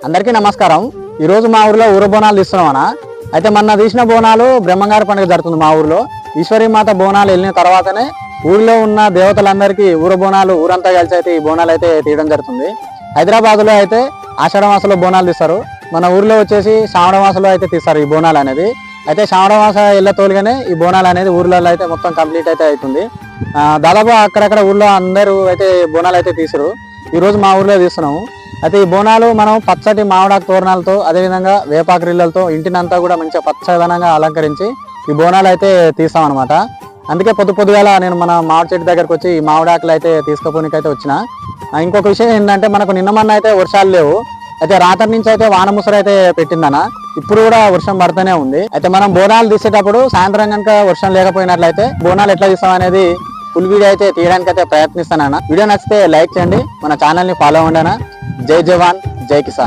అందరికీ నమస్కారం। ఈ రోజు మా ఊర్లో ఊర బోనాలు తీస్తున్నామన్నా। అయితే మొన్న తీసిన బోనాలు బ్రహ్మంగారి పండుగ జరుగుతుంది మా ఊర్లో। ఈశ్వరీ మాత బోనాలు వెళ్ళిన తర్వాతనే ఊర్లో ఉన్న దేవతలందరికీ ఊర బోనాలు ఊరంతా కలిసి అయితే ఈ బోనాలు అయితే తీయడం జరుగుతుంది। హైదరాబాద్లో అయితే ఆషాఢ మాసంలో బోనాలు తీస్తారు, మన ఊర్లో వచ్చేసి శ్రావణ మాసంలో అయితే తీస్తారు ఈ బోనాలు అనేది। అయితే శ్రావణ మాస ఎల్ల తోలుగానే ఈ బోనాలు అనేది ఊర్లలో అయితే మొత్తం కంప్లీట్ అయితే అవుతుంది। దాదాపు అక్కడక్కడ ఊర్లో అందరూ అయితే బోనాలు అయితే తీసారు। ఈ రోజు మా ఊర్లో తీస్తున్నాము। అయితే ఈ బోనాలు మనం పచ్చటి మామిడాకు తోరణాలతో అదేవిధంగా వేపాకురిళ్ళతో ఇంటినంతా కూడా మంచిగా పచ్చదనంగా అలంకరించి ఈ బోనాలు అయితే తీస్తాం అనమాట। అందుకే పొద్దుగాల నేను మన మామిడి చెట్టు దగ్గరకు వచ్చి ఈ మామిడాకులు అయితే తీసుకుపోనికి అయితే వచ్చిన। ఇంకొక విషయం ఏంటంటే మనకు నిన్న అయితే వర్షాలు లేవు, అయితే రాత్రి నుంచి అయితే వాన ముసరు అయితే పెట్టిందన్న, ఇప్పుడు కూడా వర్షం పడుతూనే ఉంది। అయితే మనం బోనాలు తీసేటప్పుడు సాయంత్రం కనుక వర్షం లేకపోయినట్లయితే బోనాలు ఎట్లా తీస్తాం అనేది ఫుల్ వీడియో అయితే తీయడానికి అయితే ప్రయత్నిస్తానన్న। వీడియో నచ్చితే లైక్ చేయండి, మన ఛానల్ని ఫాలో అవ్వండి అన్న। జై జవాన్ జై కిసాన్।